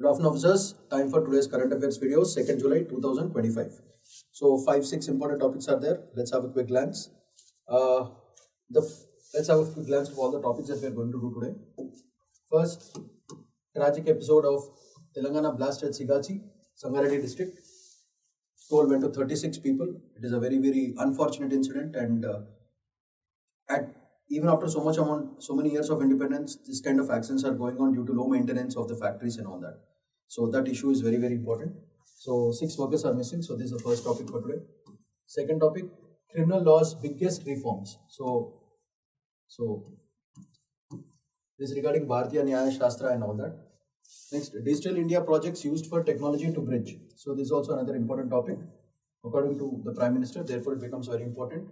Good afternoon, officers. Time for today's current affairs video, 2nd July 2025. So, 5-6 important topics are there. Let's have a quick glance. Let's have a quick glance of all the topics that we are going to do today. First, tragic episode of Telangana blast at Sigachi, Sangareddy district. Toll went to 36 people. It is a very, very unfortunate incident, and even after so many years of independence, this kind of accidents are going on due to low maintenance of the factories and all that. So that issue is very, very important. So 6 workers are missing. So this is the first topic for today. Second topic, criminal law's biggest reforms. So this is regarding Bharatiya Nyaya Shastra and all that. Next, Digital India projects used for technology to bridge. So this is also another important topic according to the Prime Minister. Therefore, it becomes very important.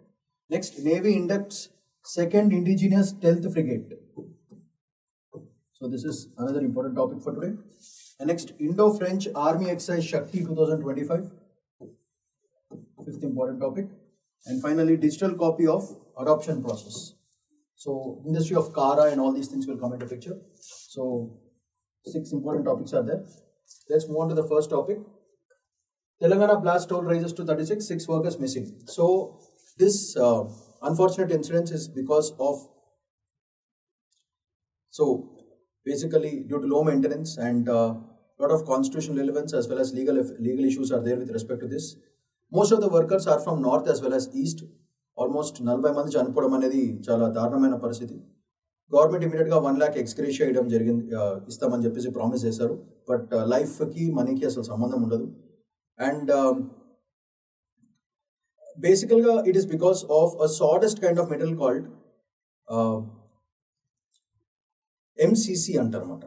Next, Navy inducts second indigenous stealth frigate. So this is another important topic for today. And next, Indo-French Army Exercise Shakti 2025. Fifth important topic. And finally, digital copy of adoption process. So industry of Kara and all these things will come into picture. So 6 important topics are there. Let's move on to the first topic. Telangana blast toll rises to 36, 6 workers missing. So this unfortunate incident is because of, basically due to low maintenance and a lot of constitutional relevance as well as legal issues are there with respect to this. Most of the workers are from north as well as east. Almost 40 మంది చనిపోవడం అనేది చాలా దారుణమైన పరిస్థితి. Government ఇమీడియట్గా 1 lakh ex gratia ఇస్తామని చెప్పేసి promise చేశారు. బట్ లైఫ్కి మనీకి అసలు సంబంధం ఉండదు. And basically it is because of a sawdust kind of metal called MCC అంటారన్నమాట.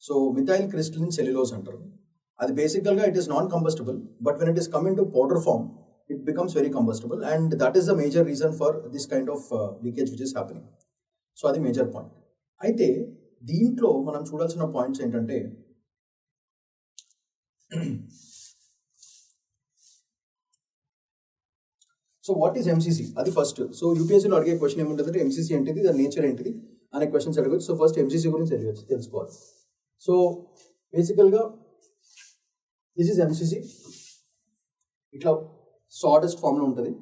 సో మిథైల్ క్రిస్టలిన్ సెల్యులోజ్ అంటారు. అది బేసికల్గా it is non combustible, but when it is come into powder form it becomes very combustible, and that is the major reason for this kind of leakage which is happening. So అది major point. అయితే దీంట్లో మనం చూడాల్సిన points ఏంటంటే, so what is MCC అది first. So యూపీఎస్సీలో అడిగే question ఏముంటుందంటే MCC ఏంటిది, దాని నేచర్ ఏంటిది అనే క్వశ్చన్స్ అడగచ్చు. సో ఫస్ట్ ఎంసీసీ గురించి తెలుసుకోవాలి. సో బేసికల్గా దిస్ ఈజ్ ఎంసీసీ. ఇట్లా సాడస్ట్ ఫామ్లో ఉంటుంది.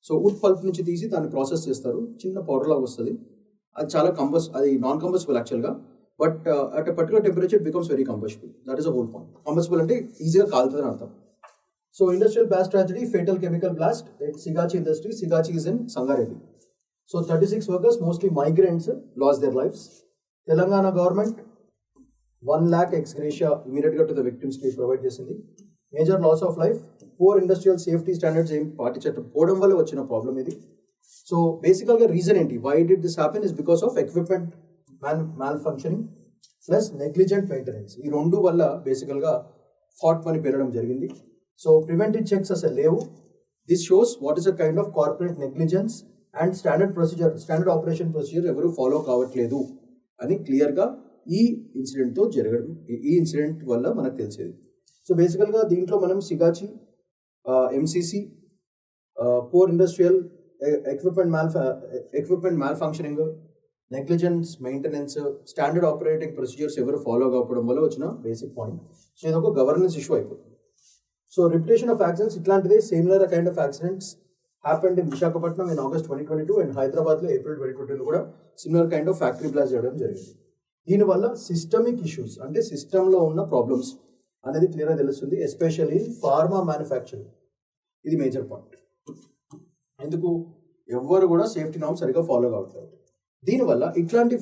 సో వుడ్ పల్ప్ నుంచి తీసి దాన్ని ప్రాసెస్ చేస్తారు, చిన్న పౌడర్ లాగా వస్తుంది. అది చాలా అది నాన్ కంబస్టబుల్ యాక్చువల్గా, but at a particular temperature becomes very combustible. That is a whole point. Combustible అంటే ఈజీగా కాలుతుంది అని అర్థం. So industrial blast tragedy, fatal chemical blast at Sigachi industry. Sigachi is in Sangareddy. So 36 workers, mostly migrants, lost their lives. Telangana government 1 lakh ex gratia ఇమీడియట్గా to the విక్టిమ్స్కి provide చేసింది. Major loss of life, poor industrial safety standards ఏం పాటించకపోవడం వల్ల వచ్చిన problem ఇది. So బేసికల్గా reason ఏంటి, why did this happen is because of equipment malfunctioning plus negligent maintenance. ఈ రెండు వల్ల బేసికల్గా ఫాట్ పని పెరగడం జరిగింది. సో ప్రివెంటివ్ చెక్స్ అసలు లేవు. This shows what is a kind of corporate negligence and standard operation procedure ఎవరు ఫాలో కావట్లేదు అని క్లియర్గా ఈ ఇన్సిడెంట్ వల్ల మనకు తెలిసేది. సో బేసికల్గా దీంట్లో మనం Sigachi, MCC, poor industrial equipment malfunctioning, negligence maintenance, standard operating procedures ఎవరు ఫాలో కావడం వల్ల వచ్చిన బేసిక్ పాయింట్. సో ఇది ఒక గవర్నెన్స్ ఇష్యూ అయిపోతుంది. సో రిపిటేషన్ ఆఫ్ యాక్సిడెంట్స్ ఇట్లాంటిదే similar kind of accidents happened in Visakhapatnam in August 2022 and హైదరాబాద్లో April 2022 కూడా similar kind of factory blast చేయడం జరిగింది. దీనివల్ల సిస్టమిక్ ఇష్యూస్ అంటే సిస్టంలో ఉన్న ప్రాబ్లమ్స్ అనేది క్లియర్గా తెలుస్తుంది, ఎస్పెషల్లీ ఫార్మా మ్యానుఫ్యాక్చరింగ్. ఇది మేజర్ పాయింట్. ఎందుకు ఎవ్వరు కూడా సేఫ్టీ నార్మ్స్ సరిగా ఫాలో కావట్లేదు. దీనివల్ల ఇట్లాంటి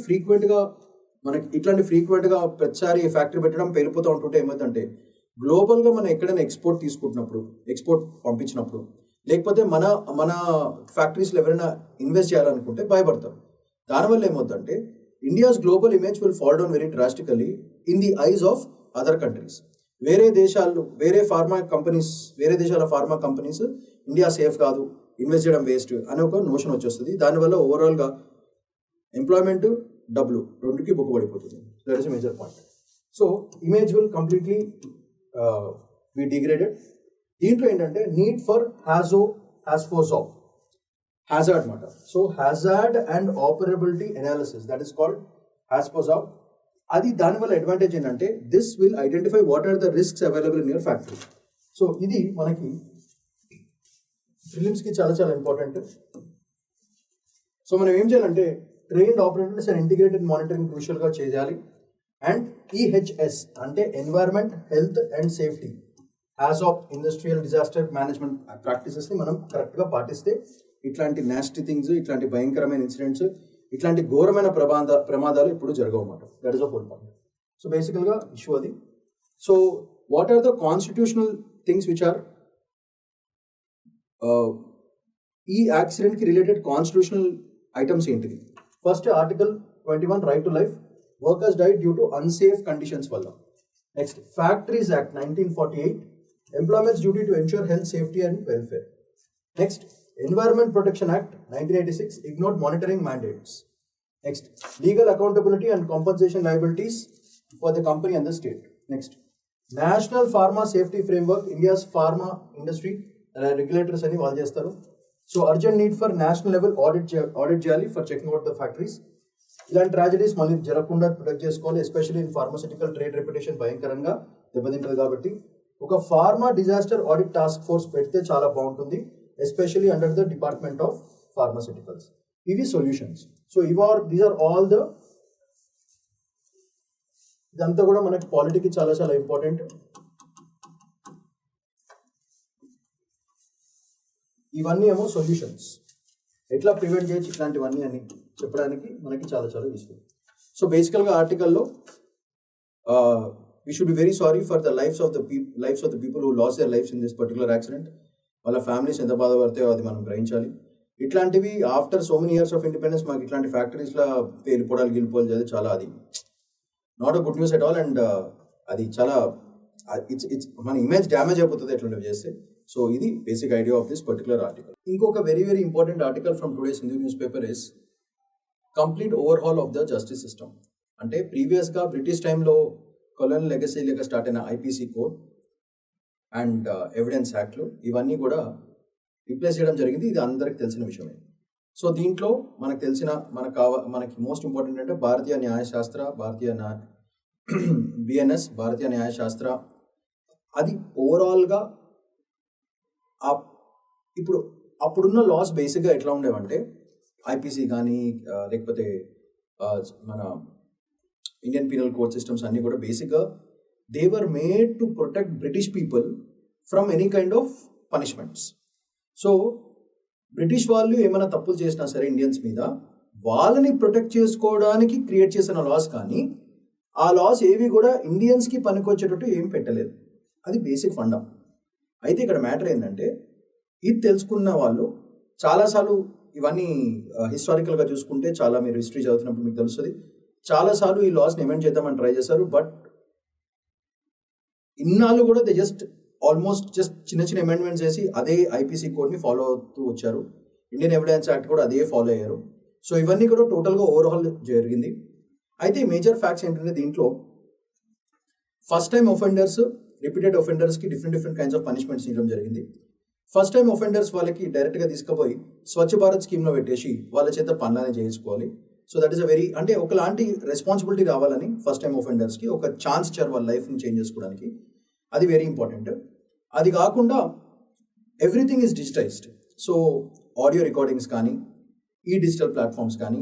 ఫ్రీక్వెంట్గా ప్రతిసారి ఫ్యాక్టరీ పెట్టడం పేలిపోతూ ఉంటుంటే ఏమవుతుందంటే, గ్లోబల్గా మనం ఎక్కడైనా ఎక్స్పోర్ట్ పంపించినప్పుడు, లేకపోతే మన ఫ్యాక్టరీస్లో ఎవరైనా ఇన్వెస్ట్ చేయాలనుకుంటే భయపడతారు. దానివల్ల ఏమవుతుందంటే India's global image will fall down very drastically in the eyes of other countries. వేరే దేశాల ఫార్మా కంపెనీస్ ఇండియా సేఫ్ కాదు, ఇన్వెస్ట్ చేయడం వేస్ట్ అనే ఒక నోషన్ వచ్చేస్తుంది. దానివల్ల ఓవరాల్గా ఎంప్లాయ్మెంట్, డబ్బులు రెండుకి బుక్ పడిపోతుంది. That is major point. So image will completely be degraded. దీంట్లో ఏంటంటే నీడ్ ఫర్ హ్యాస్ఫోసాప్ hazard matter. So hazard and operability analysis, that is called HASPOSAP. అది దానివల్ల అడ్వాంటేజ్ ఏంటంటే this will identify what are the risks available in your factory. So ఇది మనకి ప్రిలిమ్స్కి చాలా చాలా ఇంపార్టెంట్. సో మనం ఏం చేయాలంటే trained operators and integrated monitoring క్రూషియల్గా చేయాలి. అండ్ ఈహెచ్ఎస్ అంటే environment, health and safety as of industrial disaster management ప్రాక్టీసెస్ని మనం కరెక్ట్గా పాటిస్తే ఇట్లాంటి నాస్టీ థింగ్స్, ఇట్లాంటి భయంకరమైన ఇన్సిడెంట్స్, ఇట్లాంటి ఘోరమైన ప్రమాదాలు ఇప్పుడు జరగవన్నమాట. That is a whole point. So బేసికల్గా ఇష్యూ అది. So what are the constitutional things which are ఈ యాక్సిడెంట్కి రిలేటెడ్ కాన్స్టిట్యూషనల్ ఐటమ్స్ ఏంటిది? First article 21 right to life, workers died due to unsafe conditions వల్ల. Next factories act 1948, employments duty to ensure health, safety and welfare. Next environment protection act 1986, ignored monitoring mandates. Next, legal accountability and compensation liabilities for the company and the state. Next, National Pharma Safety Framework, India's pharma industry regulators అని వాళ్ళు చేస్తారు. So urgent need for national level audit చేయాలి for checking out the factories. ఇలాంటి tragedies మళ్ళీ జరగకుండా protect చేసుకోవాలి. Especially in pharmaceutical trade reputation భయంకరంగా దెబ్బతింటుంది కాబట్టి ఒక pharma disaster audit task force పెడితే చాలా బాగుంటుంది, especially under the department of pharmaceuticals. ఇవి solutions. So these are all the, ఇదంతా కూడా మనకి పాలిటీకి చాలా చాలా ఇంపార్టెంట్. ఇవన్నీ ఏమో సొల్యూషన్స్, ఎట్లా ప్రివెంట్ చేయొచ్చు ఇట్లాంటివన్నీ అని చెప్పడానికి మనకి చాలా చాలా యూస్ఫుల్. సో బేసికల్గా ఆర్టికల్లో we should be very sorry for the lifes of the people who loss their lifes in this particular accident. వాళ్ళ ఫ్యామిలీస్ ఎంత బాధపడతాయో అది మనం గ్రహించాలి. ఇట్లాంటివి after so many years of independence మాకు ఇట్లాంటి ఫ్యాక్టరీస్లో పేలిపోవడాలు గిలిపోవాలి చేయాలి, చాలా అది not a good news at all. అండ్ అది చాలా ఇట్స్ మన ఇమేజ్ డ్యామేజ్ అయిపోతుంది ఇట్లాంటివి చేస్తే. సో ఇది basic idea of this particular article. ఇంకొక very very important article from today's Hindu news paper is complete overhaul of the justice system. అంటే ప్రీవియస్గా బ్రిటిష్ టైంలో కొలోనియల్ లెగసీ లేక స్టార్ట్ అయిన ఐపీసీ కోడ్ అండ్ ఎవిడెన్స్ యాక్ట్లు ఇవన్నీ కూడా రిప్లేస్ చేయడం జరిగింది. ఇది అందరికి తెలిసిన విషయమే. సో దీంట్లో మనకు తెలిసిన మనకి మోస్ట్ ఇంపార్టెంట్ అంటే భారతీయ న్యాయశాస్త్ర, బిఎన్ఎస్ భారతీయ న్యాయశాస్త్ర. అది ఓవరాల్గా ఇప్పుడు అప్పుడున్న లాస్ బేసిక్గా ఎట్లా ఉండేవంటే ఐపీసీ కానీ లేకపోతే మన ఇండియన్ పీనల్ కోడ్ సిస్టమ్స్ అన్నీ కూడా బేసిక్గా they were made to protect British people from any kind of punishments. So British వాళ్ళు ఏమైనా తప్పులు చేసినా సరే ఇండియన్స్ మీద, వాళ్ళని ప్రొటెక్ట్ చేసుకోవడానికి క్రియేట్ చేసిన లాస్, కానీ ఆ లాస్ ఏవి కూడా ఇండియన్స్కి పనికొచ్చేటట్టు ఏం పెట్టలేదు. అది బేసిక్ ఫండా. అయితే ఇక్కడ మ్యాటర్ ఏంటంటే ఇది తెలుసుకున్న వాళ్ళు చాలాసార్లు ఇవన్నీ హిస్టారికల్గా చూసుకుంటే, చాలా మీరు హిస్టరీ చదువుతున్నప్పుడు మీకు తెలుస్తుంది, చాలాసార్లు ఈ లాస్ని అమెండ్ చేద్దామని ట్రై చేశారు. బట్ ఇన్నాళ్ళు కూడా దే జస్ట్ చిన్న చిన్న అమెండ్మెంట్స్ చేసి అదే ఐపీసీ కోడ్ని ఫాలో అవుతూ వచ్చారు. ఇండియన్ ఎవిడెన్స్ యాక్ట్ కూడా అదే ఫాలో అయ్యారు. సో ఇవన్నీ కూడా టోటల్గా ఓవర్హాల్ జరిగింది. అయితే మేజర్ ఫ్యాక్ట్స్ ఏంటంటే దీంట్లో ఫస్ట్ టైం ఒఫెండర్స్, రిపీటెడ్ ఒఫెండర్స్కి డిఫరెంట్ కైండ్స్ ఆఫ్ పనిష్మెంట్స్ ఇవ్వడం జరిగింది. ఫస్ట్ టైం ఒఫెండర్స్ వాళ్ళకి డైరెక్ట్గా తీసుకుపోయి స్వచ్ఛ భారత్ స్కీమ్లో పెట్టేసి వాళ్ళ చేత పనులనే చేయించుకోవాలి. So that is a very, అంటే ఒకలాంటి రెస్పాన్సిబిలిటీ రావాలని ఫస్ట్ టైం ఒఫెండర్స్కి ఒక ఛాన్స్ ఇచ్చారు వాళ్ళ లైఫ్ని చేంజ్ చేసుకోవడానికి. అది వెరీ ఇంపార్టెంట్. అది కాకుండా everything is digitised. So audio recordings కానీ, ఈ డిజిటల్ ప్లాట్ఫామ్స్ కానీ,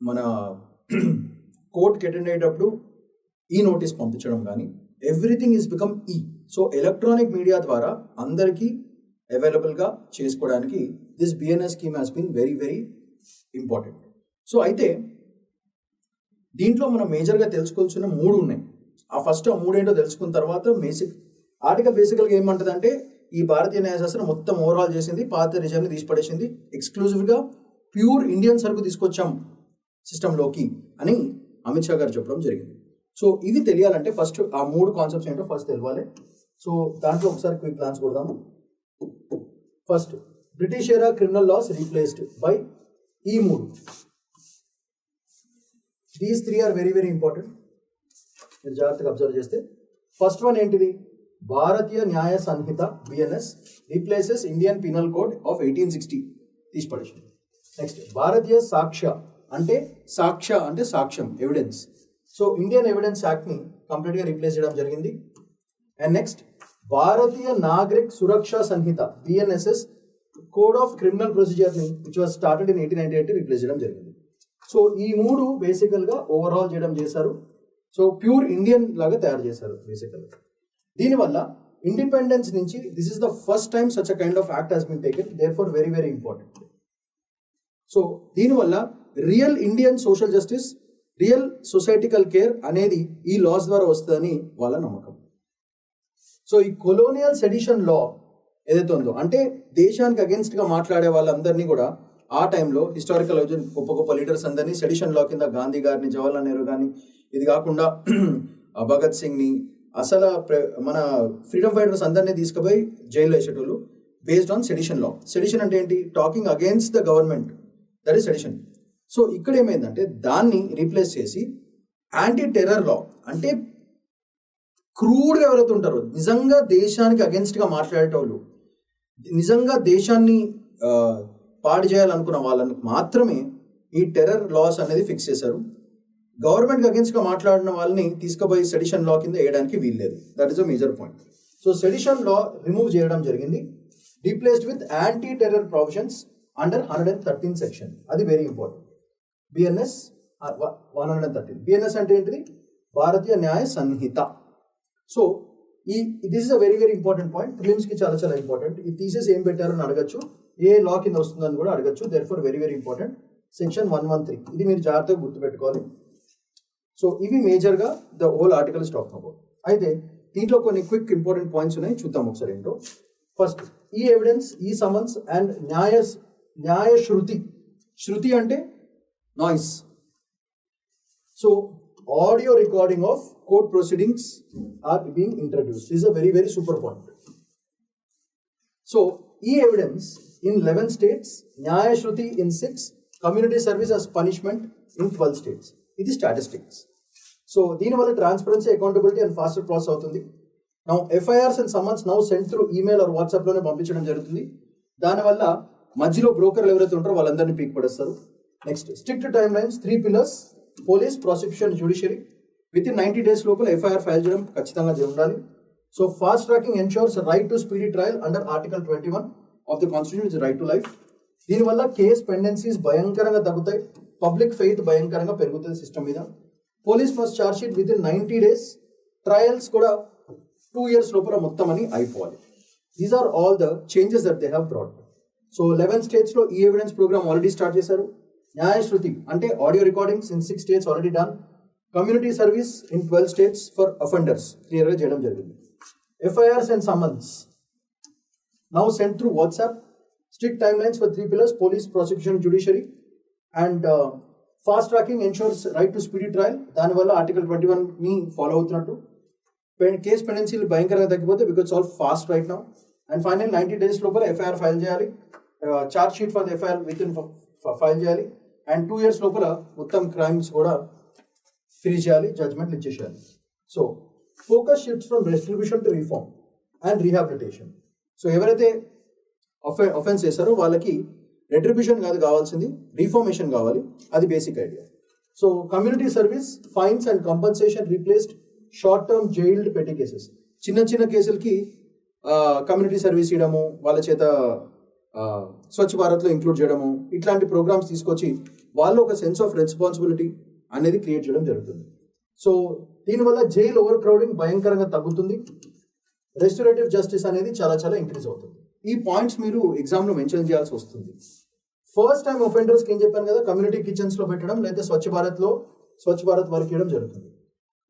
మన కోర్టుకి అటెండ్ అయ్యేటప్పుడు ఈ నోటీస్ పంపించడం కానీ, everything is become e. So electronic media ద్వారా అందరికీ అవైలబుల్గా చేసుకోవడానికి this BNS scheme has been very very important. So అయితే దీంట్లో మనం మేజర్గా తెలుసుకోవాల్సిన 3 ఉన్నాయి. ఆ ఫస్ట్ 3 ఏంటో తెలుసుకున్న తర్వాత ఆర్టికల్ బేసికల్గా ఏమంటుంది అంటే, ఈ భారతీయ న్యాయశాస్త్రం మొత్తం ఓవరాల్ చేసింది, పాత రిజర్వ్ని తీసిపడేసింది, ఎక్స్క్లూజివ్గా ప్యూర్ ఇండియన్ సరుకు తీసుకొచ్చాం సిస్టంలోకి అని అమిత్ షా గారు చెప్పడం జరిగింది. సో ఇవి తెలియాలంటే ఫస్ట్ ఆ 3 కాన్సెప్ట్స్ ఏంటో ఫస్ట్ తెలియాలి. సో దాంట్లో ఒకసారి క్విక్ గ్లాన్స్ కొడదాము. First, British era criminal laws replaced by ఈ 3. These 3 are very very important. మీరు జాగ్రత్తగా అబ్జర్వ్ చేస్తే ఫస్ట్ వన్ ఏంటిది? Bharatiya Nyaya Sanhita BNS replaces Indian penal code of 1860 తీసిపడేసింది. నెక్స్ట్, భారతీయ సాక్ష్య అంటే సాక్ష్య అంటే సాక్ష్యం, ఎవిడెన్స్. సో ఇండియన్ ఎవిడెన్స్ యాక్ట్ని కంప్లీట్గా రీప్లేస్ చేయడం జరిగింది. And next Bharatiya Nagarik Suraksha Sanhita BNSS code of criminal ప్రొసీజర్ని which was started in 1898 replace చేయడం జరిగింది. సో ఈ మూడు బేసికల్గా ఓవరాల్ చేయడం చేశారు. సో ప్యూర్ ఇండియన్ లాగా తయారు చేశారు బేసికల్గా. దీనివల్ల ఇండిపెండెన్స్ నుంచి this is the first time such a kind of act has been taken, therefore very very important. So దీనివల్ల real Indian social justice, real societal care అనేది ఈ లాస్ ద్వారా వస్తుందని వాళ్ళ నమ్మకం. సో ఈ కొలోనియల్ సెడిషన్ లా ఏదైతే ఉందో, అంటే దేశానికి అగేన్స్ట్గా మాట్లాడే వాళ్ళందరినీ కూడా ఆ టైంలో హిస్టారికల్ గొప్ప గొప్ప లీడర్స్ అందరినీ సెడిషన్ లా కింద గాంధీ గారిని, జవహర్లాల్ నెహ్రూ గారిని, ఇది కాకుండా భగత్ సింగ్ని, అసలు మన ఫ్రీడమ్ ఫైటర్స్ అందరినీ తీసుకుపోయి జైల్లో వేసేటోళ్ళు based on sedition law. Sedition అంటే ఏంటి? Talking against the government, that is sedition. So ఇక్కడ ఏమైందంటే దాన్ని రీప్లేస్ చేసి యాంటీ టెర్రర్ లా, అంటే క్రూడ్గా ఎవరైతే ఉంటారో నిజంగా దేశానికి అగేన్స్ట్గా మాట్లాడేటోళ్ళు, నిజంగా దేశాన్ని పాడు చేయాలనుకున్న వాళ్ళని మాత్రమే ఈ టెర్రర్ లాస్ అనేది ఫిక్స్ చేశారు. గవర్నమెంట్కి అగేన్స్ట్గా మాట్లాడిన వాళ్ళని తీసుకుపోయి సెడిషన్ లా కింద వేయడానికి వీల్లేదు. That is a major point. So sedition law remove చేయడం జరిగింది, replaced with anti terror provisions under 113 section. అది వెరీ ఇంపార్టెంట్. BNS 113. BNS అంటే ఏంటిది? Bharatiya Nyaya Sanhita. So this is a very very important point. ప్రిలిమ్స్కి చాలా చాలా ఇంపార్టెంట్. ఇది తీసేసి ఏం పెట్టారని అడగచ్చు, ఏ లా కింద వస్తుందని కూడా అడగచ్చు. Therefore very very important. Section 113, ఇది మీరు జాగ్రత్తగా గుర్తుపెట్టుకోవాలి. సో ఇవి మేజర్గా the whole article is talking about. అయితే దీంట్లో కొన్ని క్విక్ ఇంపార్టెంట్ పాయింట్స్ ఉన్నాయి, చూద్దాం ఒకసారి ఏంటో. ఫస్ట్, ఈ ఎవిడెన్స్, ఈ సమన్స్ అండ్ న్యాయ శృతి. శృతి అంటే noise. So audio recording of court proceedings are being introduced. This is a very very super point. So ఈ evidence in 11 states, Nyaya Shruti in 6, community service as punishment in 12 states. ఇది statistics. So దీనివల్ల transparency, accountability and faster process అవుతుంది. Now FIRs and summons now send through email or వాట్సాప్లోనే పంపించడం జరుగుతుంది. దానివల్ల మధ్యలో బ్రోకర్లు ఎవరైతే ఉంటారో వాళ్ళందరినీ పీక్ పడేస్తారు. Next, strict timelines, 3 pillars, police, prosecution, judiciary. Within 90 days లోపల FIR ఫైల్ చేయడం ఖచ్చితంగా ఉండాలి. So fast tracking ensures right to speedy trial under article 21 of the constitution, is right to life. దీనివల్ల కేస్ పెండెన్సీస్ భయంకరంగా తగ్గుతాయి, public faith భయంకరంగా పెరుగుతుంది system మీద. Police must charge sheet within 90 days, trials కూడా 2 years లోపల మొత్తం అని అయిపోవాలి. These are all the changes that they have brought. So 11 states లో ఈ ఎవిడెన్స్ ప్రోగ్రామ్ ఆల్రెడీ స్టార్ట్ చేశారు. న్యాయ శృతి అంటే audio recordings in 6 states already done. Community service in 12 states for offenders క్లియర్గా చేయడం జరిగింది. FIRs and summons now send through WhatsApp. Strict timelines for 3 pillars, police, prosecution, judiciary. And fast tracking ensures right to speedy trial. దానివల్ల article 21ని follow అవుతున్నట్టు. Case పెండెన్సీలు భయంకరంగా తగ్గిపోతే because all fast right now. And final 90 days లోపల FIR file చేయాలి, charge sheet for FIR within file చేయాలి. And 2 years లోపల మొత్తం క్రైమ్స్ కూడా ఫినిష్ చేయాలి, జడ్జ్మెంట్లు ఇచ్చేసేయాలి. So focus shifts from retribution to reform and rehabilitation. So ఎవరైతే అఫెన్స్ చేశారో వాళ్ళకి రెట్రిబ్యూషన్ కాదు కావాల్సింది, రీఫార్మేషన్ కావాలి. అది basic idea. So community service, fines and compensation replaced short term jailed పెట్టి కేసెస్. చిన్న చిన్న కేసులకి కమ్యూనిటీ సర్వీస్ ఇవ్వడము, వాళ్ళ చేత స్వచ్ఛ భారత్లో ఇంక్లూడ్ చేయడము, ఇట్లాంటి ప్రోగ్రామ్స్ తీసుకొచ్చి వాళ్ళు ఒక సెన్స్ ఆఫ్ రెస్పాన్సిబిలిటీ అనేది క్రియేట్ చేయడం జరుగుతుంది. సో దీనివల్ల జైల్ ఓవర్ క్రౌడింగ్ భయంకరంగా తగ్గుతుంది, రెస్టరేటివ్ జస్టిస్ అనేది చాలా చాలా ఇంక్రీజ్ అవుతుంది. ఈ పాయింట్స్ మీరు ఎగ్జామ్లో మెన్షన్ చేయాల్సి వస్తుంది. ఫస్ట్ టైం ఒఫెండర్స్కి ఏం చెప్పాను కదా, కమ్యూనిటీ కిచెన్స్లో పెట్టడం లేదా స్వచ్ఛ భారత్ వర్క్ చేయడం జరుగుతుంది.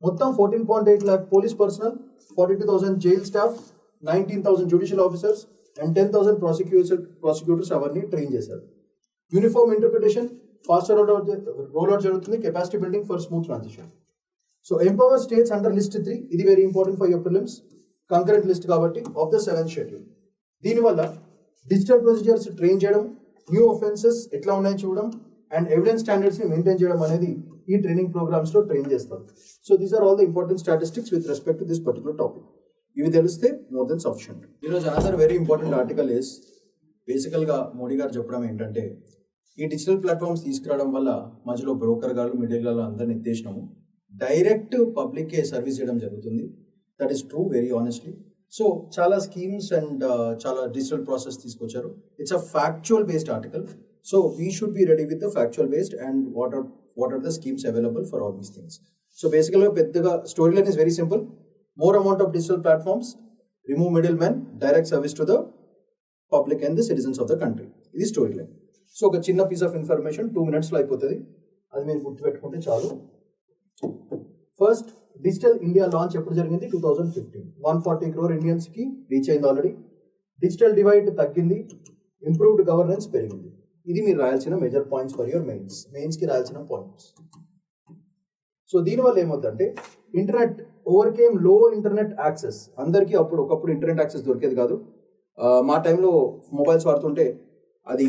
మొత్తం 14.8 lakh police personnel, 42,000 jail staff, 19,000 judicial officers and 10,000 prosecutors అవన్నీ ట్రైన్ చేశారు. Uniform interpretation, faster roll out జరుగుతుంది, capacity building for smooth transition. So empower states under list 3, ఇది very important for your prelims, concurrent list కాబట్టి, of the 7th schedule. దీనివల్ల digital procedures train చేయడం, new offences ఎట్లా ఉన్నాయో చూడడం and evidence స్టాండర్డ్స్ని maintain చేయడం అనేది ఈ ట్రైనింగ్ ప్రోగ్రామ్స్లో ట్రైన్ చేస్తారు. So these are all the important statistics with respect to this particular topic. ఇవి తెలిస్తే మోర్ దెన్ సఫిషియంట్. ఈరోజు another very important article is బేసికల్గా మోడీ గారు చెప్పడం ఏంటంటే, ఈ డిజిటల్ ప్లాట్ఫామ్స్ తీసుకురావడం వల్ల మధ్యలో బ్రోకర్ గారు మిడిల్ గారు అందరిని ఎత్తేసినాము. డైరెక్ట్ పబ్లిక్కే సర్వీస్ చేయడం జరుగుతుంది. That is true, very honestly. So చాలా స్కీమ్స్ అండ్ చాలా డిజిటల్ ప్రాసెస్ తీసుకొచ్చారు. It's a factual based article. So we should be ready with the factual based and what are the schemes available for all these things. So బేసికల్గా పెద్దగా story line is very simple. More amount of digital platforms, remove middleman, direct service to the public and the citizens of the country. ఇది story line. So ఒక చిన్న piece of information 2 minutesలో అయిపోతుంది. అది మీరు గుర్తుపెట్టుకుంటే చాలు. ఫస్ట్ డిజిటల్ ఇండియా లాంచ్ ఎప్పుడు జరిగింది? 2015. 140 crore ఇండియన్స్కి రీచ్ అయింది ఆల్రెడీ. డిజిటల్ డివైడ్ తగ్గింది, ఇంప్రూవ్డ్ గవర్నెన్స్ పెరిగింది. ఇది మీరు రాయాల్సిన మేజర్ పాయింట్స్ ఫర్ యువర్ మెయిన్స్కి రాయాల్సిన పాయింట్స్. సో దీనివల్ల ఏమవుతుందంటే internet overcame low internet access. అందరికీ ఒకప్పుడు ఇంటర్నెట్ యాక్సెస్ దొరికేది కాదు. మా టైంలో మొబైల్స్ వాడుతుంటే అది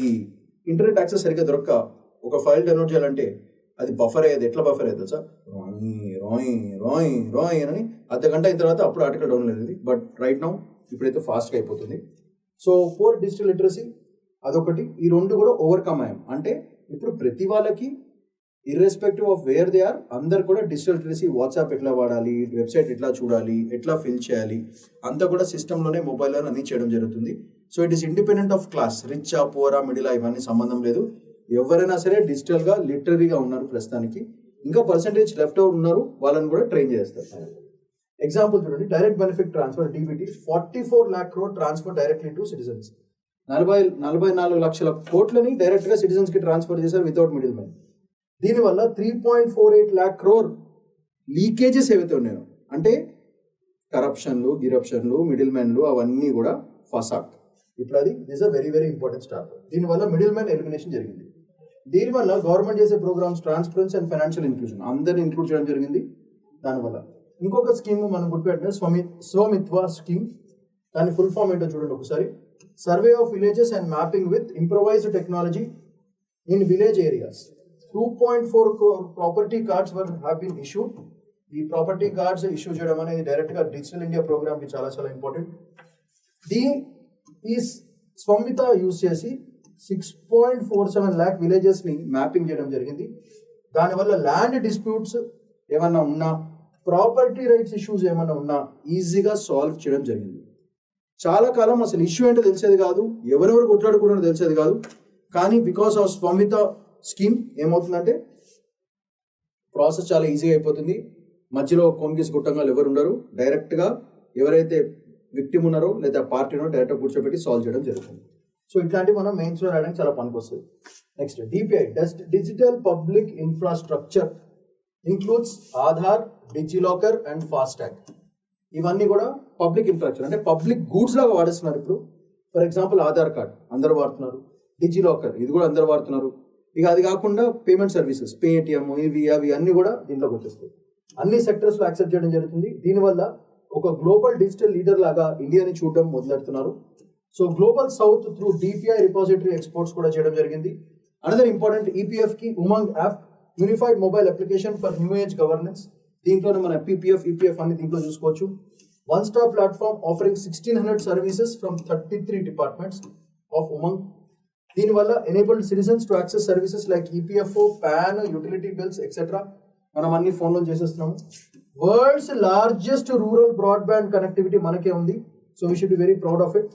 ఇంటర్నెట్ యాక్సెస్ సరిగ్గా దొరక్క ఒక ఫైల్ డౌన్లోడ్ చేయాలంటే అది బఫర్ అయ్యేది. ఎట్లా బఫర్ అయ్యేది తెలుసా? రాయ్ అని అర్ధగంట అయిన తర్వాత అప్పుడు ఆర్టికల్ డౌన్లోడ్ అయ్యేది. బట్ రైట్ నౌ ఇప్పుడైతే ఫాస్ట్గా అయిపోతుంది. సో 4 డిజిటల్ లిటరసీ అదొకటి. ఈ 2 కూడా ఓవర్కమ్ అయ్యాం. అంటే ఇప్పుడు ప్రతి వాళ్ళకి irrespective of where they are, అందరు కూడా డిజిటల్ లిటరసీ, వాట్సాప్ ఎట్లా వాడాలి, వెబ్సైట్ ఎట్లా చూడాలి, ఎట్లా ఫిల్ చేయాలి, అంతా కూడా సిస్టంలోనే మొబైల్లోనే అన్నీ చేయడం జరుగుతుంది. So it is independent of class, Richa పూరా మిడిలా ఇవన్నీ సంబంధం లేదు. ఎవరైనా సరే డిజిటల్గా లిటరరీగా ఉన్నారు ప్రస్తుతానికి. ఇంకా పర్సంటేజ్ లెఫ్ట్ ఓవర్ ఉన్నారు, వాళ్ళని కూడా ట్రైన్ చేస్తారు. ఎగ్జాంపుల్ చూడండి, direct benefit transfer DBT 44 lakh crore transfer directly to citizens. 44 లక్షల కోట్లని డైరెక్ట్గా సిటిజన్స్కి ట్రాన్స్ఫర్ చేశారు వితౌట్ మిడిల్ మ్యాన్. దీనివల్ల 3.48 lakh crore లీకేజెస్ ఏవైతే ఉన్నాయో, అంటే కరప్షన్లు, గిరప్షన్లు, మిడిల్ మ్యాన్లు అవన్నీ కూడా ఫసాక్. ఇప్పుడు అది this a very very important start. దీనివల్ల మిడిల్ మ్యాన్ ఎలిమినేషన్ జరిగింది. దీనివల్ల గవర్నమెంట్ చేసే programmes transparency and financial inclusion అందరినీ ఇంక్లూడ్ చేయడం జరిగింది. దానివల్ల ఇంకొక స్కీమ్ మనం గుర్తుపెట్టిన స్వమిత్వ స్కీమ్. దాని ఫుల్ ఫామ్ ఏంటో చూడండి ఒకసారి. Survey of villages and mapping with improvised technology in village areas. 2.4 crore property cards have been issued. ఈ ప్రాపర్టీ కార్డ్స్ ఇష్యూ చేయడం అనేది డైరెక్ట్గా డిజిటల్ ఇండియా ప్రోగ్రామ్కి చాలా చాలా ఇంపార్టెంట్. ఈ స్వమిత యూజ్ చేసి 6.47 lakh విలేజెస్ని మ్యాపింగ్ చేయడం జరిగింది. దానివల్ల ల్యాండ్ డిస్ప్యూట్స్ ఏమన్నా ఉన్నా, ప్రాపర్టీ రైట్స్ ఇష్యూస్ ఏమన్నా ఉన్నా ఈజీగా సాల్వ్ చేయడం జరిగింది. చాలా కాలం అసలు ఇష్యూ ఏంటో తెలిసేది కాదు, ఎవరెవరు కొట్లాడుకుంటారో తెలిసేది కాదు. కానీ బికాస్ ఆఫ్ స్వమిత స్కీమ్ ఏమవుతుందంటే ప్రాసెస్ చాలా ఈజీగా అయిపోతుంది. మధ్యలో కొంగిస్ గుట్టంగాలు ఎవరు ఉండరు. డైరెక్ట్గా ఎవరైతే విక్టిమ్ ఉన్నారో లేదా పార్టీనో డైరెక్ట్గా కూర్చోబెట్టి సాల్వ్ చేయడం జరుగుతుంది. సో ఇట్లాంటివి మనం మెయిన్స్లో రాయడానికి చాలా పనికి వస్తుంది. Next DPI digital public infrastructure includes Aadhaar, DigiLocker and FASTag. ఇవన్నీ కూడా పబ్లిక్ ఇన్ఫ్రాస్ట్రక్చర్, అంటే పబ్లిక్ గూడ్స్ లాగా వాడేస్తున్నారు. ఇప్పుడు ఫర్ ఎగ్జాంపుల్ ఆధార్ కార్డ్ అందరూ వాడుతున్నారు, డిజిలాకర్ ఇది కూడా అందరూ వాడుతున్నారు. ఇక అది కాకుండా పేమెంట్ సర్వీసెస్, పేటిఎం, ఇవి అవి అన్నీ కూడా దీంట్లోకి వచ్చేస్తాయి. అన్ని సెక్టర్స్లో యాక్సెప్ట్ చేయడం జరుగుతుంది. దీనివల్ల ఒక గ్లోబల్ డిజిటల్ లీడర్ లాగా ఇండియాని చూడడం మొదలెడుతున్నారు. So global south through DPI repository exports కూడా చేయడం జరిగింది. అనదర్ ఇంపార్టెంట్ EPFకి UMANG app, unified mobile application for new age governance. దీంట్లోనే మన PPF, EPF అన్ని దీంట్లో చూసుకోవచ్చు. One stop platform offering 1600 services from 33 departments of UMANG. దీనివల్ల enabled citizens to access services like EPFO, PAN, utility bills etcetera మనం అన్ని ఫోన్లో చేసేస్తున్నాము. World's largest rural broadband connectivity మనకే ఉంది. So we should be very proud of it.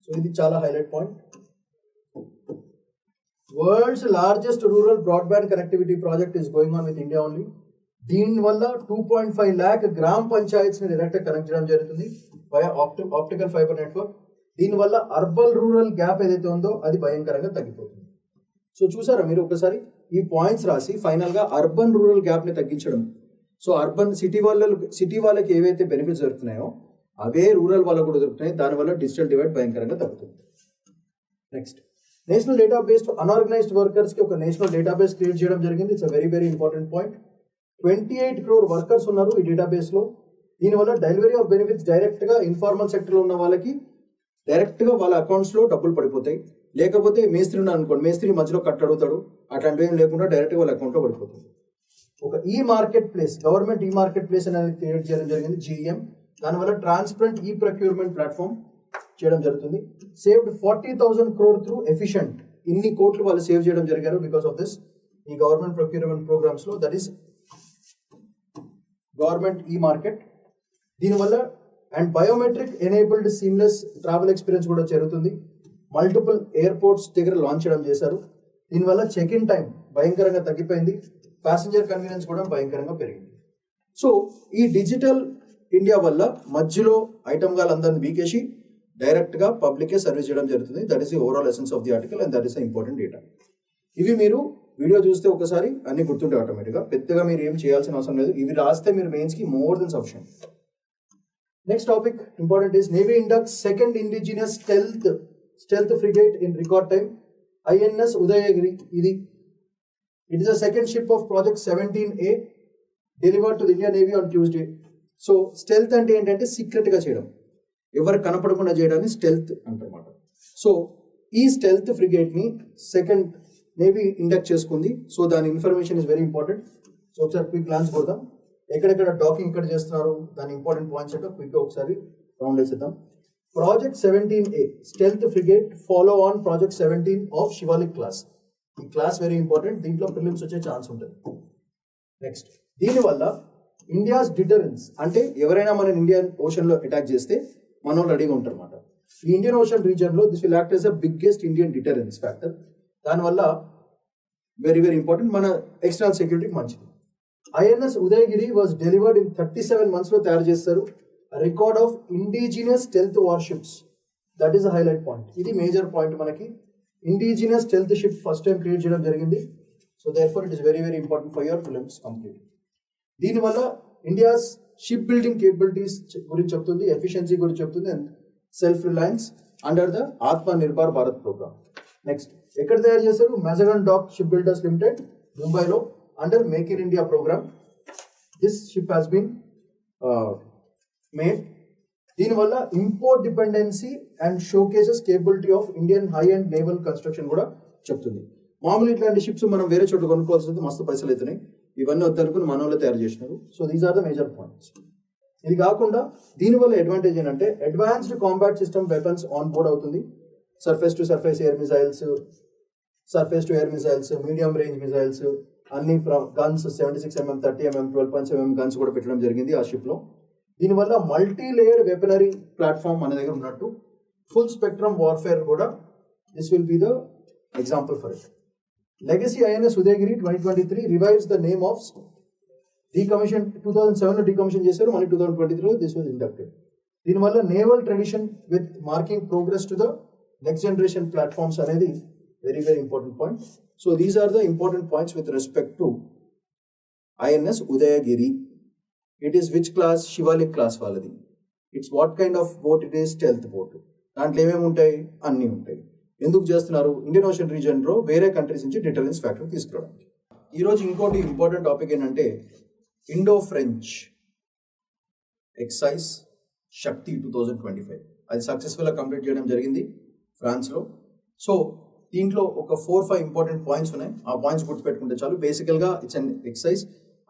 So ఇది చాలా highlight point. World's largest rural broadband connectivity project is going on with India only. దీనివల్ల 2.5 lakh గ్రామ పంచాయత్స్ని డైరెక్ట్గా కనెక్ట్ చేయడం జరుగుతుంది వయా ఆప్టికల్ ఫైబర్ నెట్వర్క్. దీనివల్ల అర్బన్ రూరల్ గ్యాప్ ఏదైతే ఉందో అది భయంకరంగా తగ్గిపోతుంది. సో చూసారా మీరు ఒకసారి ఈ పాయింట్స్ రాసి ఫైనల్గా అర్బన్ రూరల్ గ్యాప్ని తగ్గించడం. సో అర్బన్ సిటీ వాళ్ళకి ఏవైతే బెనిఫిట్స్ దొరుకుతున్నాయో అవే రూరల్ వాళ్ళకు కూడా దొరుకుతున్నాయి. దానివల్ల డిజిటల్ డివైడ్ భయంకరంగా తగ్గుతుంది. Next, national database to unorganised వర్కర్స్కి ఒక నేషనల్ డేటాబేస్ క్రియేట్ చేయడం జరిగింది. It's a very very important point. 28 crore workers ఉన్నారు ఈ డేటాబేస్లో. దీనివల్ల డెలివరీ ఆఫ్ బెనిఫిట్స్ డైరెక్ట్గా ఇన్ఫార్మల్ సెక్టర్లో ఉన్న వాళ్ళకి డైరెక్ట్గా వాళ్ళ అకౌంట్స్లో డబ్బులు పడిపోతాయి. లేకపోతే మేస్త్రి ఉన్నాడు అనుకోండి, మేస్త్రి మధ్యలో కట్ అడుగుతాడు, అట్లాంటివి ఏం లేకుండా డైరెక్ట్గా వాళ్ళ అకౌంట్లో పడిపోతుంది. ఒక market place, government market place అనేది క్రియేట్ చేయడం జరిగింది, GEM. దానివల్ల ట్రాన్స్పరెంట్ ప్రొక్యూర్మెంట్ ప్లాట్ఫామ్, చేయడం జరుగుతుంది. Saved 40,000 crore through efficient. ఇన్ని కోట్లు వాళ్ళు సేవ్ చేయడం జరిగారు బికాస్ ఆఫ్ దిస్ ఈ గవర్నమెంట్ ప్రొక్యూర్మెంట్ ప్రోగ్రామ్స్ లో, దట్ ఈస్ గవర్నమెంట్ ఈ మార్కెట్. దీనివల్ల and biometric enabled seamless travel experience కూడా జరుగుతుంది. మల్టిపుల్ ఎయిర్పోర్ట్స్ దగ్గర లాంచ్ చేయడం చేశారు. దీనివల్ల చెక్ ఇన్ టైం భయంకరంగా తగ్గిపోయింది, ప్యాసింజర్ కన్వీనియన్స్ కూడా భయంకరంగా పెరిగింది. సో ఈ డిజిటల్ ఇండియా వల్ల మధ్యలో ఐటమ్ గాలందరినీ బీకేసి డైరెక్ట్గా పబ్లికే సర్వీస్ చేయడం జరుగుతుంది. That is the overall essence of the article and that is the important data. ఇవి మీరు వీడియో చూస్తే ఒకసారి అన్ని గుర్తుంటే ఆటోమేటిక్గా, పెద్దగా మీరు ఏం చేయాల్సిన అవసరం లేదు. ఇవి రాస్తే మీరు మెయిన్స్కి more than sufficient. Next topic important is navy inducts second indigenous stealth frigate in record time, INS Udaygiri. It is the second ship of project 17A delivered to the Indian navy on Tuesday. So stealth అంటే ఏంటంటే సీక్రెట్గా చేయడం, ఎవరు కనపడకుండా చేయడాన్ని stealth అంటారన్నమాట. So ఈ stealth ఫ్రిగేట్ని సెకండ్ నేవీ ఇండక్ట్ చేసుకుంది. సో దాని information is very important. So ఒకసారి క్విక్ గ్లాన్స్ కొడదాం. ఎక్కడెక్కడ డాకింగ్ ఇక్కడ చేస్తున్నారు, దాని ఇంపార్టెంట్ పాయింట్స్ అంటే క్విక్గా ఒకసారి రౌండ్ వేసేద్దాం. Project 17A stealth frigate follow on project 17 of Shivalik class. ఈ క్లాస్ వెరీ ఇంపార్టెంట్, దీంట్లో ప్రిలిమ్స్ వచ్చే ఛాన్స్ ఉంటుంది. నెక్స్ట్, దీనివల్ల ఇండియాస్ డిటరెన్స్ అంటే ఎవరైనా మన ఇండియన్ ఓషన్ లో అటాక్ చేస్తే మనం రెడీగా ఉంటారు అన్నమాట. ఈ ఇండియన్ ఓషన్ రీజియన్ లో this will act as the biggest Indian deterrence factor. దానివల్ల వెరీ వెరీ ఇంపార్టెంట్, మన ఎక్స్టర్నల్ సెక్యూరిటీకి మంచిది. INS Udaygiri was delivered in 37 months లో తయారు చేస్తారు. Record of indigenous stealth warships, that is the highlight point. ఇది major point మనకి. Indigenous stealth ship first time create చేయడం జరిగింది. So therefore it is very very important for your prelims complete. దీనివల్ల India's ship building capabilities గురించి చెప్తుంది, efficiency గురించి చెప్తుంది, and self reliance under the Atma Nirbhar Bharat programme. Next, ఎక్కడ తయారు చేశారు? Mazagon dock ship builders limited ముంబైలో under make in India programme. This ship has been made. దీనివల్ల import dependency and showcases capability of Indian high and naval construction కూడా చెప్తుంది. మామూలు ఇట్లాంటి ships మనం వేరే చోట కొనుక్కోవాల్సింది మస్తు పైసలు అవుతున్నాయి. ఇవన్నీ వద్దనుకుని మన వాళ్ళు తయారు చేసినారు. So these are the major points. ఇది కాకుండా దీనివల్ల అడ్వాంటేజ్ ఏంటంటే advanced combat system weapons on board అవుతుంది. Surface to surface air missiles, surface to air missiles, medium range missiles, అన్ని guns 76mm, 30mm, 12.7mm guns కూడా పెట్టడం జరిగింది ఆ షిప్ లో. దీనివల్ల మల్టీ లేయర్డ్ వెపనరీ ప్లాట్ఫామ్ మన దగ్గర ఉన్నట్టు ఫుల్ స్పెక్ట్రమ్ వార్ఫేర్ కూడా this will be the example for it. Legacy INS Udaygiri 2023 revives the name of decommission. 2007 లో డీకమిషన్ చేశారు, మళ్ళీ 2023 దిస్ వాజ్ ఇండక్టెడ్. దీనివల్ల naval tradition with marking progress to the next generation platforms అనేది very very important point. So these are the important points with respect to INS Udaygiri. It is which class? Shivalik class వాళ్ళది. It's what kind of boat it is? Stealth boat. దాంట్లో ఏమేమి ఉంటాయి? అన్నీ ఉంటాయి. ఎందుకు చేస్తున్నారు? Indian ocean రీజియన్లో వేరే కంట్రీస్ నుంచి డిటరెన్స్ ఫ్యాక్టర్ తీసుకురావడానికి. ఈరోజు ఇంకోటి ఇంపార్టెంట్ టాపిక్ ఏంటంటే ఇండో ఫ్రెంచ్ ఎక్సైజ్ శక్తి 2025. అది సక్సెస్ఫుల్గా కంప్లీట్ చేయడం జరిగింది ఫ్రాన్స్లో. సో దీంట్లో ఒక 4-5 ఇంపార్టెంట్ పాయింట్స్ ఉన్నాయి. ఆ పాయింట్స్ గుర్తుపెట్టుకుంటే చాలు. బేసికల్గా ఇట్స్ అన్ ఎక్సైజ్.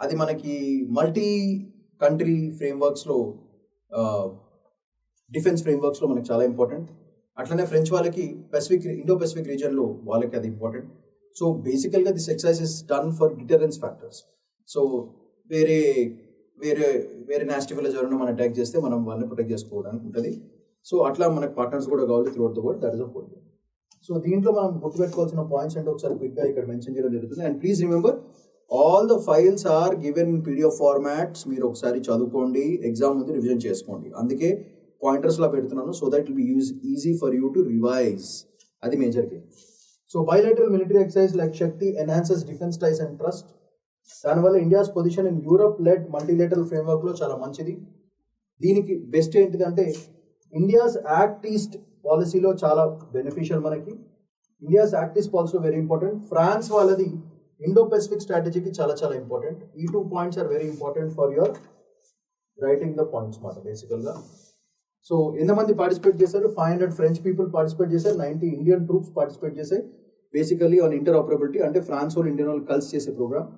అది మనకి మల్టీ కంట్రీ ఫ్రేమ్వర్క్స్లో, డిఫెన్స్ ఫ్రేమ్వర్క్స్లో మనకి చాలా ఇంపార్టెంట్. అట్లనే ఫ్రెంచ్ వాళ్ళకి ఇండో పెసిఫిక్ రీజియన్లో వాళ్ళకి అది ఇంపార్టెంట్. సో బేసికల్గా this exercise is done for deterrence factors. So వేరే వేరే వేరే నేషనల్ విలేజ్ ఎవరైనా మనం అటాక్ చేస్తే మనం వాళ్ళని ప్రొటెక్ట్ చేసుకోవడానికి ఉంటుంది. సో అట్లా మనకు పార్ట్నర్స్ కూడా కావాలి through out the world. That is a whole. So దీంట్లో మనం గుర్తుపెట్టుకోవాల్సిన పాయింట్స్ అంటే ఒకసారి క్విక్గా ఇక్కడ మెన్షన్ చేయడం జరుగుతుంది. And please remember, all the files are given in PDF formats. మీరు ఒకసారి చదువుకోండి, ఎగ్జామ్ ముందు రివిజన్ చేసుకోండి. అందుకే పాయింటర్స్లో పెడుతున్నాను, so that will be easy for you to revise. అది మేజర్ గే. So bilateral military exercise like Shakti enhances defence ties and trust. దానివల్ల India's position in Europe led multilateral ఫ్రేమ్వర్క్లో చాలా మంచిది. దీనికి బెస్ట్ ఏంటిదంటే ఇండియాస్ యాక్ట్ ఈస్ట్ పాలసీలో చాలా బెనిఫిషియల్ మనకి. ఇండియాస్ యాక్ట్ ఈస్ట్ పాలసీలో వెరీ ఇంపార్టెంట్. ఫ్రాన్స్ వాళ్ళది ఇండో పెసిఫిక్ స్ట్రాటజీకి చాలా చాలా ఇంపార్టెంట్. ఈ 2 points are very important for your writing the points మాట బేసికల్గా. సో ఎంతమంది పార్టిసిపేట్ చేశారు? 500 ఫ్రెంచ్ పీపుల్ పార్టిసిపేట్ చేశారు, 90 ఇండియన్ ట్రూప్స్ పార్టిసిపేట్ చేశాయి. బేసికలీ ఆన్ ఇంటర్ ఆపరబిలిటీ, అంటే ఫ్రాన్స్ వాళ్ళు ఇండియన్ వాళ్ళు కలిసి చేసే ప్రోగ్రామ్.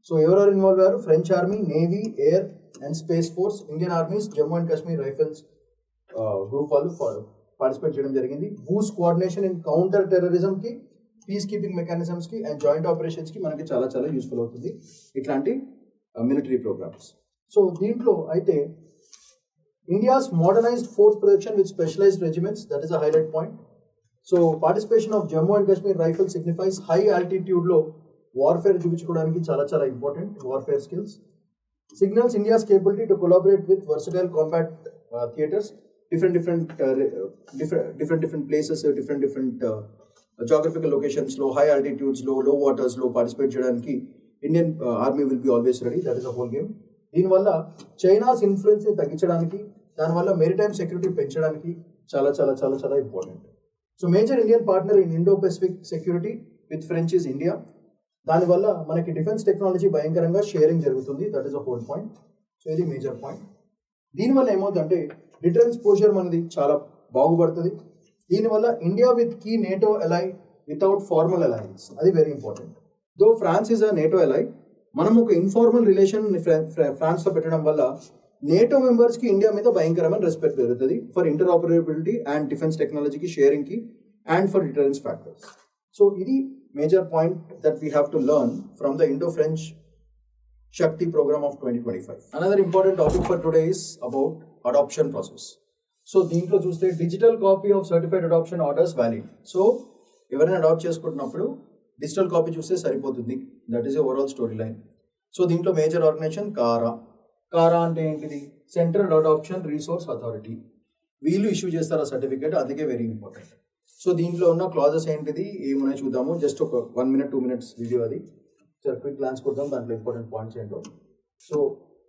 సో ఎవరెవరు ఇన్వాల్వ్ అయ్యారు? French army, navy, air and space force, Indian armies, Jammu and Kashmir rifles group వాళ్ళు పార్టిసిపేట్ చేయడం జరిగింది. Boost coordination in counter terrorism కి, పీస్ కీపింగ్ మెకానిజమ్స్ కి అండ్ జాయింట్ ఆపరేషన్స్ కి మనకి చాలా చాలా యూస్ఫుల్ అవుతుంది ఇట్లాంటి మిలిటరీ ప్రోగ్రామ్స్. సో దీంట్లో అయితే India's modernised force production with specialised regiments, that is a highlight point. So participation of Jammu and Kashmir rifle signifies high altitude లో వార్ఫేర్ చూపించుకోవడానికి చాలా చాలా important warfare skills. Signals India's capability to collaborate with versatile combat theatres, different places, different geographical locations, high altitudes, low waters, participate cheyadaniki Indian army will be always ready. That is the whole game. దీని వల్ల China's influence ని తగ్గించడానికి, దానివల్ల maritime security పెంచడానికి చాలా చాలా చాలా చాలా important. So major Indian partner in Indo Pacific security with French is India. దానివల్ల మనకి డిఫెన్స్ టెక్నాలజీ భయంకరంగా షేరింగ్ జరుగుతుంది. That is a whole point. So ఇది మేజర్ పాయింట్. దీనివల్ల ఏమవుతుందంటే డిఫెన్స్ పోస్చర్ మనది చాలా బాగుపడుతుంది. దీనివల్ల India with key NATO ally without formal alliance, అది very important. Though France is a NATO ally, మనం ఒక ఇన్ఫార్మల్ రిలేషన్ ఫ్రాన్స్ తో పెట్టడం వల్ల నేటో మెంబర్స్ కి ఇండియా మీద భయంకరమైన రెస్పెక్ట్ పెరుగుతుంది ఫర్ ఇంటర్ఆపరబిలిటీ అండ్ డిఫెన్స్ టెక్నాలజీకి షేరింగ్ కి and for deterrence factors. So ఇది major point that we have to learn from the Indo French Shakti program of 2025. Another important topic for today is about adoption process. So దీంట్లో చూస్తే digital copy of certified adoption orders valid. So ఎవరైనా adopt చేసుకుంటున్నప్పుడు digital copy చూస్తే సరిపోతుంది. That is overall story line. So దీంట్లో major organisation CARA అంటే ఏంటిది? Central adoption resource authority. వీళ్ళు ఇష్యూ చేస్తారు ఆ సర్టిఫికేట్, అందుకే వెరీ ఇంపార్టెంట్. సో దీంట్లో ఉన్న క్లాజెస్ ఏంటిది ఏమున్నాయి చూద్దాము. జస్ట్ ఒక 1 minute 2 minutes వీడియో అది. సార్ క్విక్ గ్లాన్స్ కొడదాం, దాంట్లో ఇంపార్టెంట్ పాయింట్స్ ఏంటో. So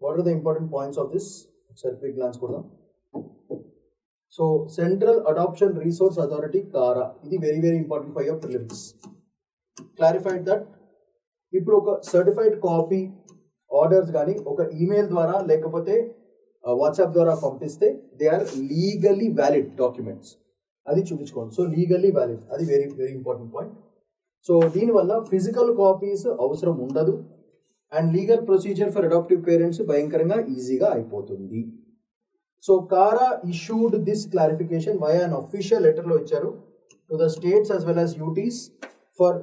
what are the important points of this? ఒకసారి క్విక్ గ్లాన్స్ కొడదాం. So central adoption resource authority CARA, ఇది very very important for your prelims. Clarified that ఇప్పుడు ఒక certified copy orders కానీ ఒక ఈమెయిల్ ద్వారా లేకపోతే వాట్సాప్ ద్వారా పంపిస్తే they are legally valid documents, అది చూపించుకోండి. సో లీగల్లీ వ్యాలిడ్, అది very very important point. So దీనివల్ల ఫిజికల్ కాపీస్ అవసరం ఉండదు and legal procedure for adoptive parents భయంకరంగా ఈజీగా అయిపోతుంది. So CARA issued this clarification via an official లెటర్లో ఇచ్చారు to the states as well as UTs for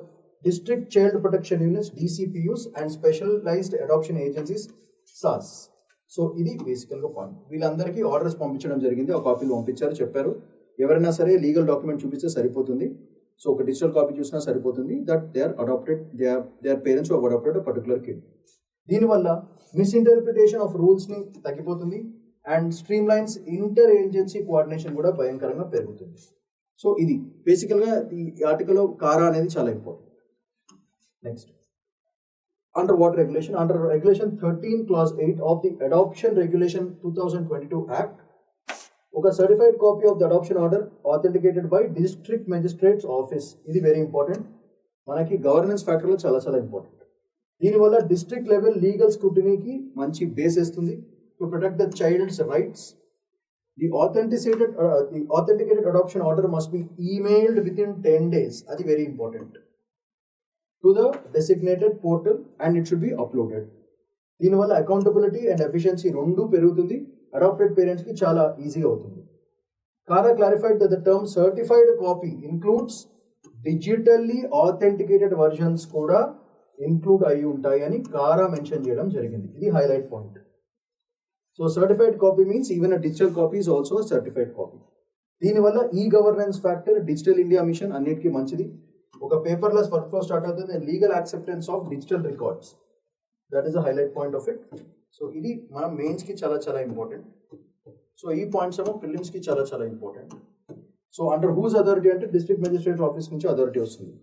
district child protection units DCPUs and specialised adoption agencies SAS. So ఇది బేసికల్గా point. వీళ్ళందరికీ orders పంపించడం జరిగింది, ఆ కాపీలు పంపించారు, చెప్పారు ఎవరైనా సరే లీగల్ డాక్యుమెంట్ చూపిస్తే సరిపోతుంది. సో ఒక డిజిటల్ కాపీ చూసినా సరిపోతుంది that they are adopted, they are parents who have adopted a particular kid. దీనివల్ల మిస్ఇంటర్ప్రిటేషన్ ఆఫ్ రూల్స్ని తగ్గిపోతుంది and streamlines inter agency coordination కూడా భయంకరంగా పెరుగుతుంది. సో ఇది బేసికల్గా ఈ ఆర్టికల్లో కారా అనేది చాలా important. Next under what regulation? Under regulation 13 Clause 8 of the adoption regulation 2022 act, ఒక certified copy of the adoption order authenticated by district magistrate's office, ఇది వెరీ ఇంపార్టెంట్. మనకి గవర్నెన్స్ ఫ్యాక్టర్లో చాలా చాలా ఇంపార్టెంట్. దీనివల్ల డిస్ట్రిక్ట్ లెవెల్ లీగల్ స్క్రూటినీకి మంచి base ఇస్తుంది to protect the child's rights. The authenticated adoption order must be emailed within 10 days, అది very important, to the designated portal and it should be uploaded. దీనివల్ల accountability and efficiency రెండు పెరుగుతుంది, adapted parents కి చాలా easy అవుతుంది. కారా clarified that the term certified copy includes digitally authenticated versions కూడా include అయి ఉంటాయి అని కారా మెన్షన్ చేయడం జరిగింది, ఇది highlight point. So certified copy means even a digital copy is also a certified copy. దీనివల్ల e governance factor, digital India mission అన్నిటికీ మంచిది. ఒక పేపర్లెస్ వర్క్ ఫ్లో స్టార్ట్ అవుతుంది and legal acceptance of digital records, that is the highlight point of it. So ఇది మన మెయిన్స్కి చాలా చాలా ఇంపార్టెంట్. సో ఈ పాయింట్స్ ఏమో ప్రిలిమ్స్కి చాలా చాలా important. So under whose authority అంటే డిస్ట్రిక్ట్ మెజిస్ట్రేట్ ఆఫీస్ నుంచి అథారిటీ వస్తుంది.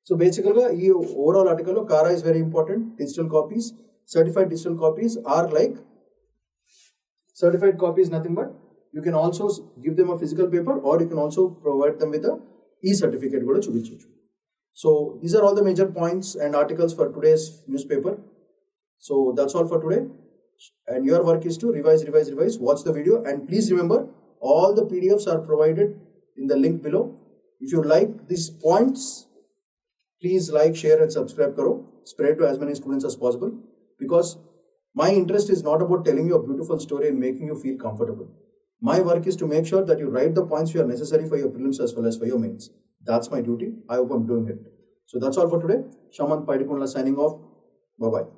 సో బేసికల్గా ఈ ఓవరాల్ ఆర్టికల్లో CARA is very important. Digital copies, certified digital copies are like certified copy is nothing but you can also give them a physical paper or you can also provide them with a e-certificate kuda chupichochu. So these are all the major points and articles for today's newspaper. So that's all for today, and your work is to revise, watch the video, and please remember all the PDFs are provided in the link below. If you like these points, please like, share and subscribe karo, spread to as many students as possible, because my interest is not about telling you a beautiful story and making you feel comfortable. My work is to make sure that you write the points which are necessary for your prelims as well as for your mains. That's my duty. I hope I'm doing it. So that's all for today. Shaman Paidipunla signing off. Bye-bye.